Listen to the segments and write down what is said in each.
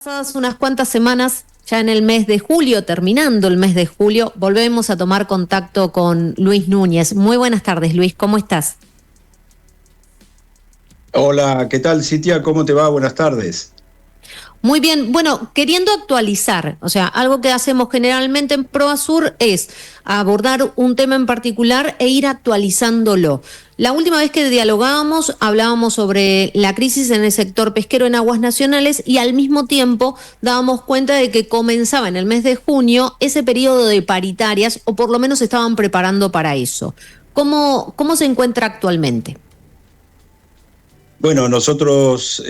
Pasadas unas cuantas semanas, ya en el mes de julio, terminando el mes de julio, volvemos a tomar contacto con Luis Núñez. Muy buenas tardes, Luis, ¿cómo estás? Hola, ¿qué tal, Citia? ¿Cómo te va? Buenas tardes. Muy bien, bueno, queriendo actualizar, o sea, algo que hacemos generalmente en ProAsur es abordar un tema en particular e ir actualizándolo. La última vez que dialogábamos, hablábamos sobre la crisis en el sector pesquero en aguas nacionales y al mismo tiempo dábamos cuenta de que comenzaba en el mes de junio ese periodo de paritarias, o por lo menos estaban preparando para eso. ¿Cómo se encuentra actualmente? Bueno, nosotros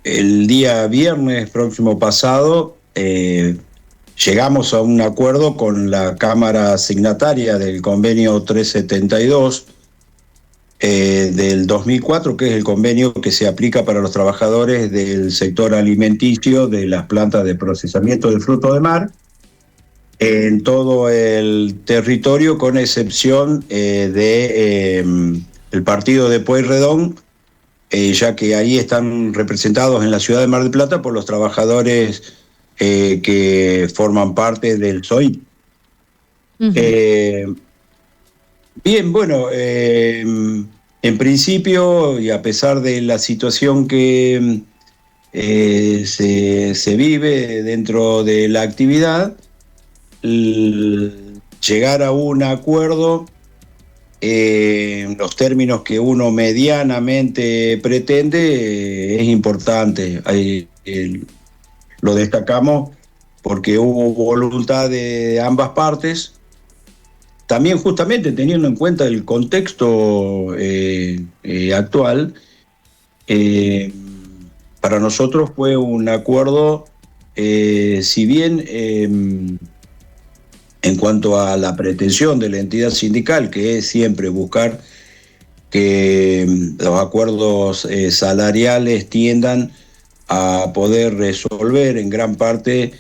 el día viernes próximo pasado llegamos a un acuerdo con la Cámara Signataria del convenio 372 del 2004, que es el convenio que se aplica para los trabajadores del sector alimenticio de las plantas de procesamiento de fruto de mar en todo el territorio, con excepción el partido de Pueyrredón, ya que ahí están representados en la ciudad de Mar del Plata por los trabajadores que forman parte del SOI. Ujú. Bien, bueno, en principio, y a pesar de la situación que se vive dentro de la actividad, llegar a un acuerdo en los términos que uno medianamente pretende es importante. Lo destacamos porque hubo voluntad de ambas partes, también justamente teniendo en cuenta el contexto actual. eh, para nosotros fue un acuerdo, si bien en cuanto a la pretensión de la entidad sindical, que es siempre buscar que los acuerdos salariales tiendan a poder resolver en gran parte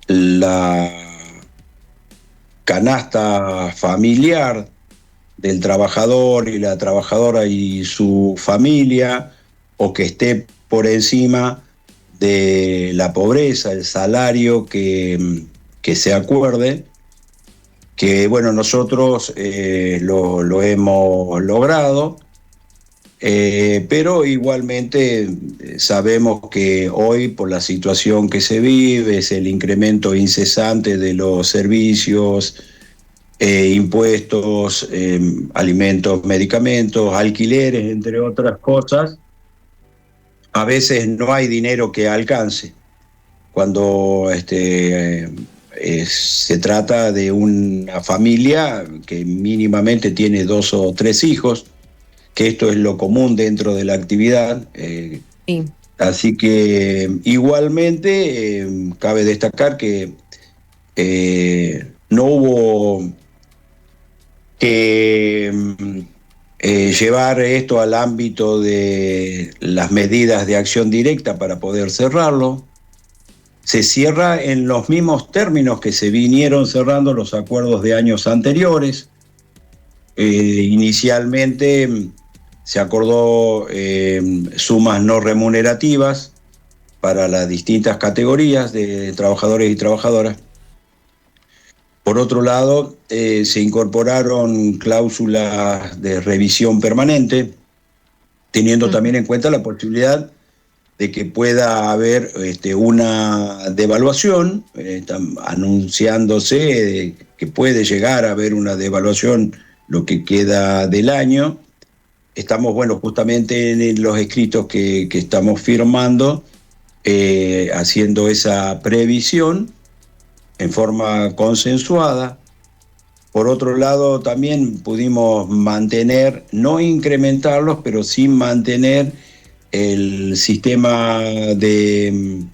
la canasta familiar del trabajador y la trabajadora y su familia, o que esté por encima de la pobreza, el salario que se acuerde, que bueno, nosotros lo hemos logrado, pero igualmente sabemos que hoy, por la situación que se vive, es el incremento incesante de los servicios, impuestos, alimentos, medicamentos, alquileres, entre otras cosas. A veces no hay dinero que alcance cuando se trata de una familia que mínimamente tiene 2 o 3 hijos, que esto es lo común dentro de la actividad. Sí. Así que igualmente cabe destacar que no hubo que llevar esto al ámbito de las medidas de acción directa para poder cerrarlo. Se cierra en los mismos términos que se vinieron cerrando los acuerdos de años anteriores. Inicialmente se acordó sumas no remunerativas para las distintas categorías de trabajadores y trabajadoras. Por otro lado, se incorporaron cláusulas de revisión permanente, teniendo también en cuenta la posibilidad de que pueda haber una devaluación, anunciándose que puede llegar a haber una devaluación lo que queda del año. Estamos, bueno, justamente en los escritos que estamos firmando, haciendo esa previsión en forma consensuada. Por otro lado, también pudimos mantener, no incrementarlos, pero sí mantener el sistema de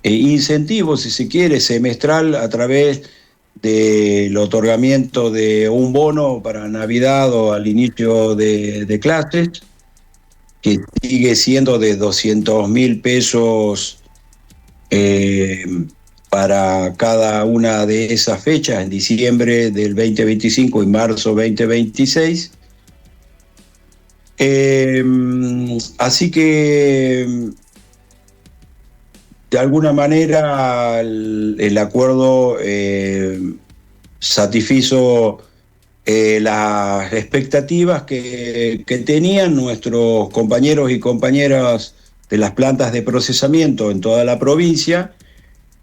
incentivos, si se quiere, semestral, a través del otorgamiento de un bono para Navidad o al inicio de clases, que sigue siendo de 200.000 pesos para cada una de esas fechas, en diciembre del 2025 y marzo 2026. Así que de alguna manera el acuerdo satisfizo las expectativas que tenían nuestros compañeros y compañeras de las plantas de procesamiento en toda la provincia,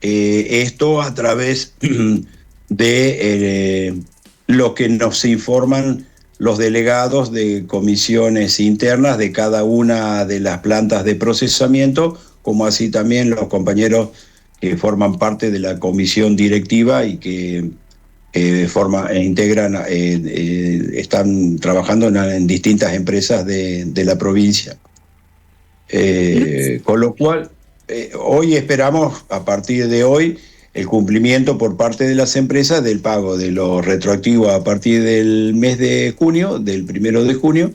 esto a través de lo que nos informan los delegados de comisiones internas de cada una de las plantas de procesamiento, como así también los compañeros que forman parte de la comisión directiva y que integran, están trabajando en distintas empresas de la provincia. Con lo cual, hoy esperamos, a partir de hoy, el cumplimiento por parte de las empresas del pago de lo retroactivo a partir del mes de junio, del 1 de junio.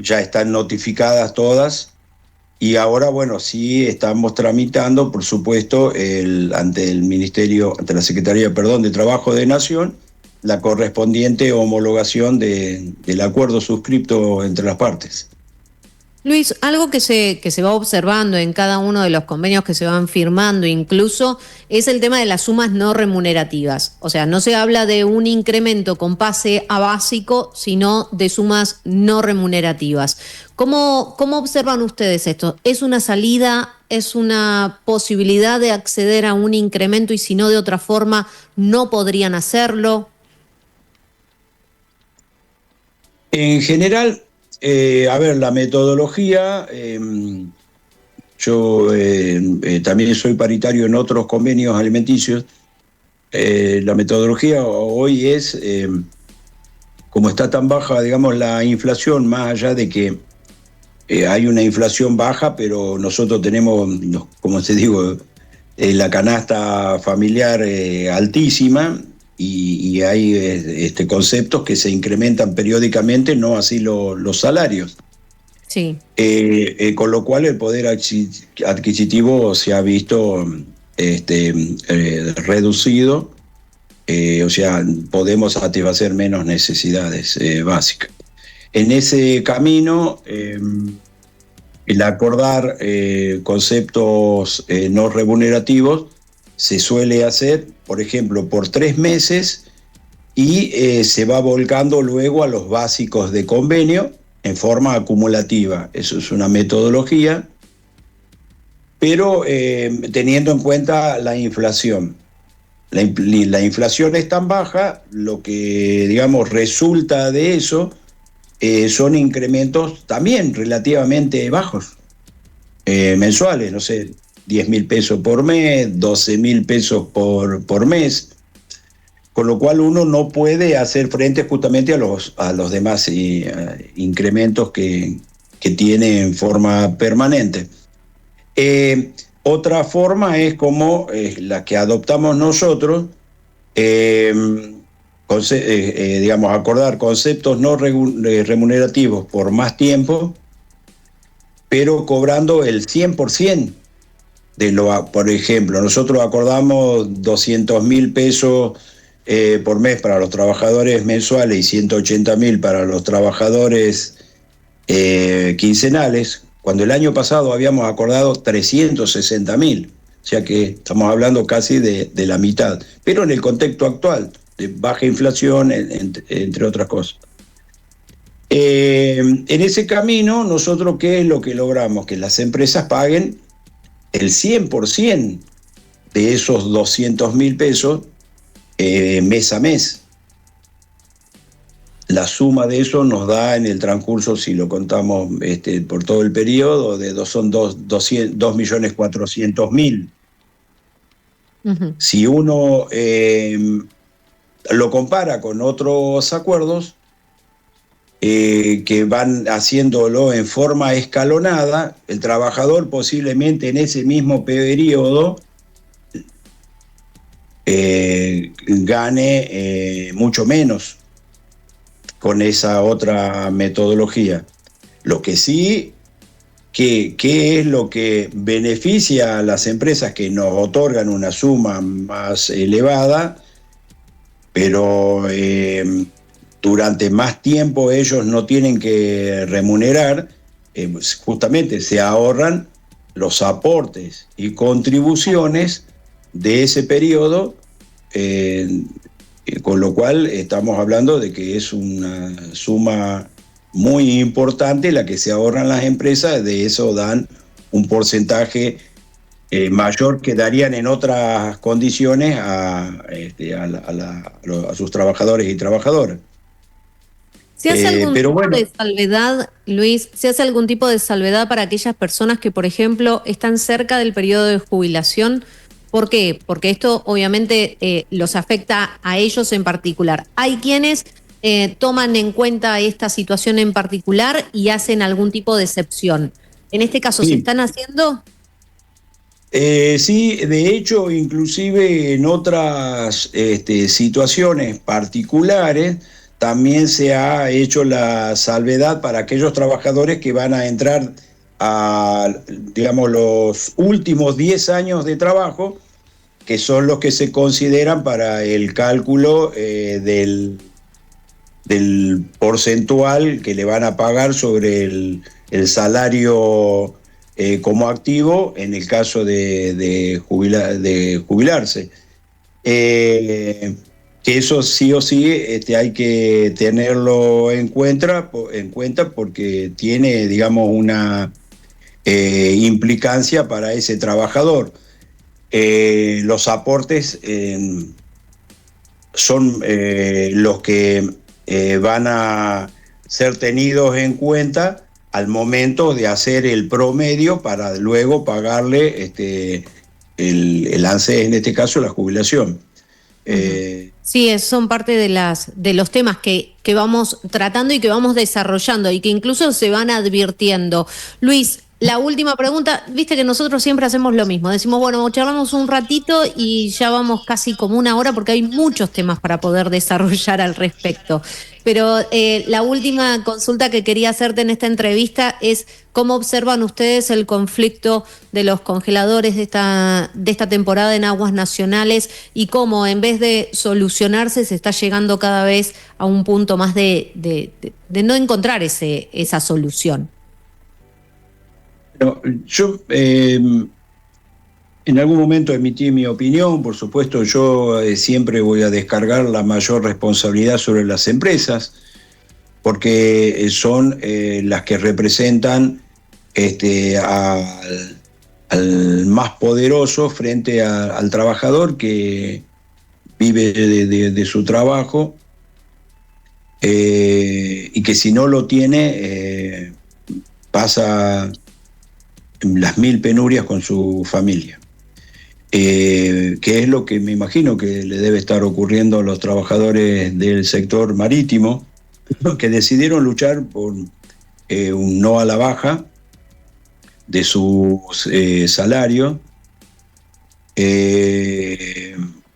Ya están notificadas todas. Y ahora, bueno, sí estamos tramitando, por supuesto, ante el Ministerio, ante la Secretaría, perdón, de Trabajo de Nación, la correspondiente homologación del acuerdo suscripto entre las partes. Luis, algo que se va observando en cada uno de los convenios que se van firmando incluso es el tema de las sumas no remunerativas. O sea, no se habla de un incremento con pase a básico, sino de sumas no remunerativas. ¿Cómo observan ustedes esto? ¿Es una salida, es una posibilidad de acceder a un incremento y si no de otra forma no podrían hacerlo? En general, a ver, la metodología, yo también soy paritario en otros convenios alimenticios. La metodología hoy es, como está tan baja, digamos, la inflación, más allá de que hay una inflación baja, pero nosotros tenemos, como te digo, la canasta familiar altísima. Y hay conceptos que se incrementan periódicamente, no así los salarios. Sí. Con lo cual el poder adquisitivo se ha visto reducido, o sea, podemos satisfacer menos necesidades básicas. En ese camino, el acordar conceptos no remunerativos se suele hacer, por ejemplo, por 3 meses y se va volcando luego a los básicos de convenio en forma acumulativa. Eso es una metodología, pero teniendo en cuenta la inflación. La inflación es tan baja, lo que, digamos, resulta de eso son incrementos también relativamente bajos, mensuales, no sé, 10.000 pesos por mes, 12.000 pesos por mes, con lo cual uno no puede hacer frente justamente a los demás incrementos que tiene en forma permanente. Otra forma es como la que adoptamos nosotros, digamos, acordar conceptos no remunerativos por más tiempo, pero cobrando el 100%. Por ejemplo, nosotros acordamos 200.000 pesos por mes para los trabajadores mensuales y 180.000 para los trabajadores quincenales, cuando el año pasado habíamos acordado 360.000, o sea que estamos hablando casi de la mitad, pero en el contexto actual, de baja inflación, entre otras cosas. En ese camino, nosotros, ¿qué es lo que logramos? Que las empresas paguen el 100% de esos 200.000 pesos mes a mes. La suma de eso nos da en el transcurso, si lo contamos por todo el periodo, son 2.400.000. Uh-huh. Si uno lo compara con otros acuerdos que van haciéndolo en forma escalonada, el trabajador posiblemente en ese mismo periodo gane mucho menos con esa otra metodología. Lo que sí, ¿qué es lo que beneficia a las empresas que nos otorgan una suma más elevada, pero durante más tiempo ellos no tienen que remunerar? Justamente se ahorran los aportes y contribuciones de ese periodo, con lo cual estamos hablando de que es una suma muy importante la que se ahorran las empresas. De eso dan un porcentaje mayor que darían en otras condiciones a sus trabajadores y trabajadoras. ¿Se hace algún Pero tipo bueno, de salvedad, Luis? ¿Se hace algún tipo de salvedad para aquellas personas que, por ejemplo, están cerca del periodo de jubilación? ¿Por qué? Porque esto obviamente los afecta a ellos en particular. Hay quienes toman en cuenta esta situación en particular y hacen algún tipo de excepción. En este caso, ¿se sí. están haciendo? Sí, de hecho, inclusive en otras situaciones particulares, también se ha hecho la salvedad para aquellos trabajadores que van a entrar a, digamos, los últimos 10 años de trabajo, que son los que se consideran para el cálculo del porcentual que le van a pagar sobre el salario como activo en el caso de jubilarse. Que eso sí o sí hay que tenerlo en cuenta porque tiene, digamos, una implicancia para ese trabajador. Los aportes son los que van a ser tenidos en cuenta al momento de hacer el promedio para luego pagarle el ANSES, en este caso la jubilación. Sí, son parte de los temas que vamos tratando y que vamos desarrollando y que incluso se van advirtiendo. Luis, la última pregunta, viste que nosotros siempre hacemos lo mismo, decimos, bueno, charlamos un ratito y ya vamos casi como una hora porque hay muchos temas para poder desarrollar al respecto. Pero la última consulta que quería hacerte en esta entrevista es cómo observan ustedes el conflicto de los congeladores de esta temporada en aguas nacionales y cómo en vez de solucionarse se está llegando cada vez a un punto más de no encontrar esa solución. Bueno, yo en algún momento emití mi opinión. Por supuesto, yo siempre voy a descargar la mayor responsabilidad sobre las empresas, porque son las que representan al más poderoso frente al trabajador que vive de su trabajo y que si no lo tiene pasa las mil penurias con su familia. Que es lo que me imagino que le debe estar ocurriendo a los trabajadores del sector marítimo, que decidieron luchar por un no a la baja de sus salarios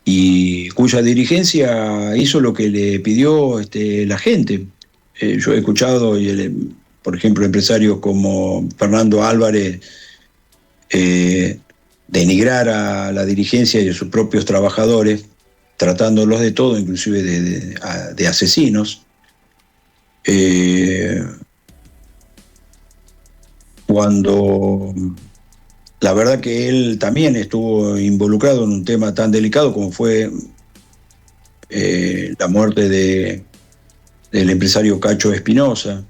y cuya dirigencia hizo lo que le pidió la gente. Yo he escuchado, por ejemplo, empresarios como Fernando Álvarez denigrar a la dirigencia y a sus propios trabajadores, tratándolos de todo, inclusive de asesinos. Cuando la verdad que él también estuvo involucrado en un tema tan delicado como fue la muerte del empresario Cacho Espinosa.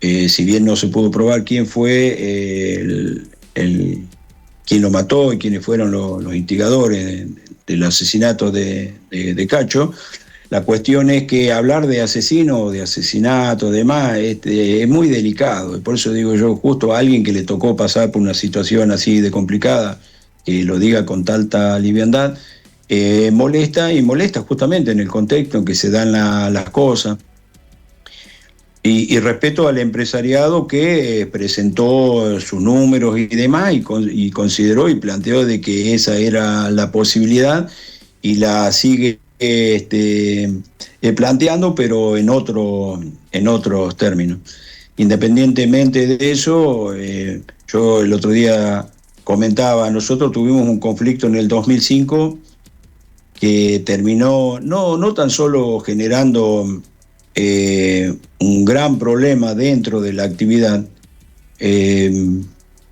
Si bien no se pudo probar quién fue quién lo mató y quiénes fueron los instigadores del asesinato de Cacho, la cuestión es que hablar de asesino, de asesinato, demás, es muy delicado. Y por eso digo yo, justo a alguien que le tocó pasar por una situación así de complicada, que lo diga con tanta liviandad, molesta justamente en el contexto en que se dan las cosas. Y respeto al empresariado que presentó sus números y demás y consideró y planteó de que esa era la posibilidad y la sigue planteando, pero en otros términos. Independientemente de eso, yo el otro día comentaba, nosotros tuvimos un conflicto en el 2005 que terminó no tan solo generando un gran problema dentro de la actividad,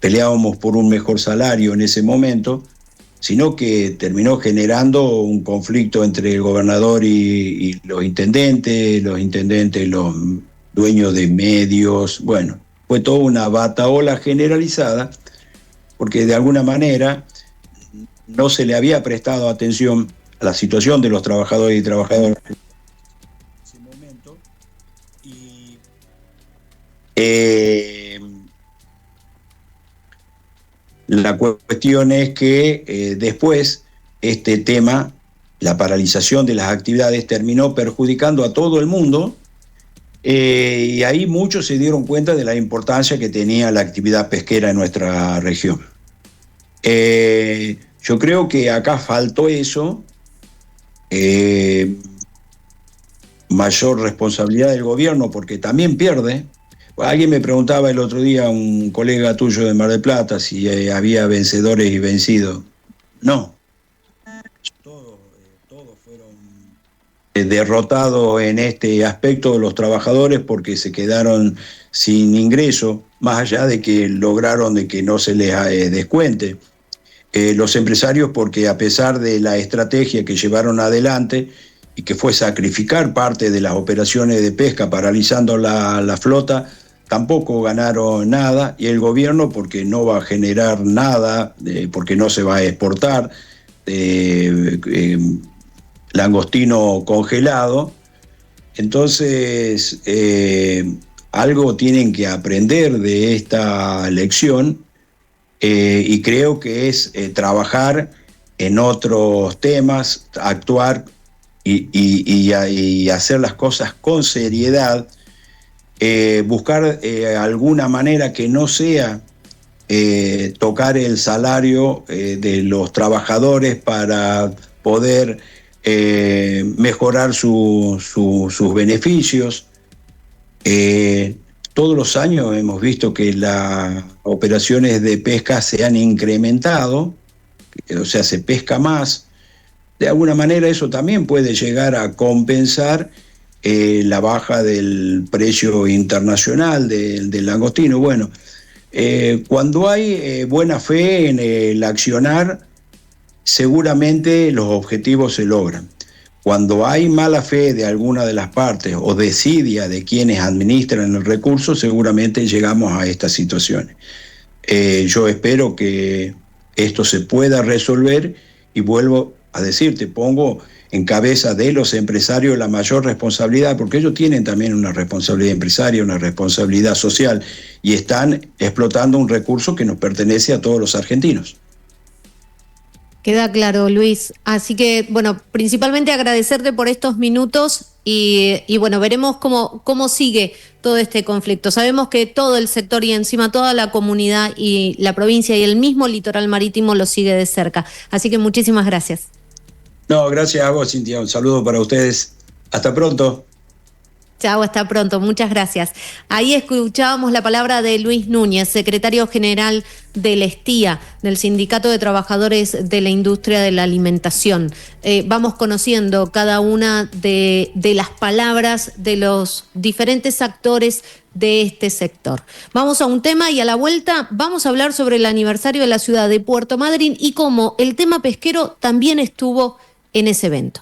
peleábamos por un mejor salario en ese momento, sino que terminó generando un conflicto entre el gobernador y los intendentes, los dueños de medios. Bueno, fue toda una batahola generalizada, porque de alguna manera no se le había prestado atención a la situación de los trabajadores y trabajadoras en ese momento. Y la cuestión es que después este tema, la paralización de las actividades, terminó perjudicando a todo el mundo, y ahí muchos se dieron cuenta de la importancia que tenía la actividad pesquera en nuestra región. Yo creo que acá faltó eso, mayor responsabilidad del gobierno, porque también pierde. Alguien me preguntaba el otro día, un colega tuyo de Mar del Plata, si había vencedores y vencidos. No. Todos fueron derrotados en este aspecto los trabajadores, porque se quedaron sin ingreso, más allá de que lograron de que no se les descuente. Los empresarios, porque a pesar de la estrategia que llevaron adelante y que fue sacrificar parte de las operaciones de pesca paralizando la flota, tampoco ganaron nada, y el gobierno, porque no va a generar nada, porque no se va a exportar langostino congelado. Entonces, algo tienen que aprender de esta lección, y creo que es trabajar en otros temas, actuar y hacer las cosas con seriedad, buscar alguna manera que no sea tocar el salario de los trabajadores para poder mejorar sus beneficios. Todos los años hemos visto que las operaciones de pesca se han incrementado, o sea, se pesca más. De alguna manera eso también puede llegar a compensar la baja del precio internacional del langostino. Bueno, cuando hay buena fe en el accionar, seguramente los objetivos se logran. Cuando hay mala fe de alguna de las partes o desidia de quienes administran el recurso, seguramente llegamos a estas situaciones. Yo espero que esto se pueda resolver, y vuelvo a decirte, pongo en cabeza de los empresarios la mayor responsabilidad, porque ellos tienen también una responsabilidad empresaria, una responsabilidad social, y están explotando un recurso que nos pertenece a todos los argentinos. Queda claro, Luis. Así que, bueno, principalmente agradecerte por estos minutos y bueno, veremos cómo sigue todo este conflicto. Sabemos que todo el sector y encima toda la comunidad y la provincia y el mismo litoral marítimo lo sigue de cerca. Así que muchísimas gracias. No, gracias a vos, Cintia. Un saludo para ustedes. Hasta pronto. Chao, hasta pronto. Muchas gracias. Ahí escuchábamos la palabra de Luis Núñez, secretario general del STIA, del Sindicato de Trabajadores de la Industria de la Alimentación. Vamos conociendo cada una de las palabras de los diferentes actores de este sector. Vamos a un tema y a la vuelta vamos a hablar sobre el aniversario de la ciudad de Puerto Madryn y cómo el tema pesquero también estuvo en ese evento.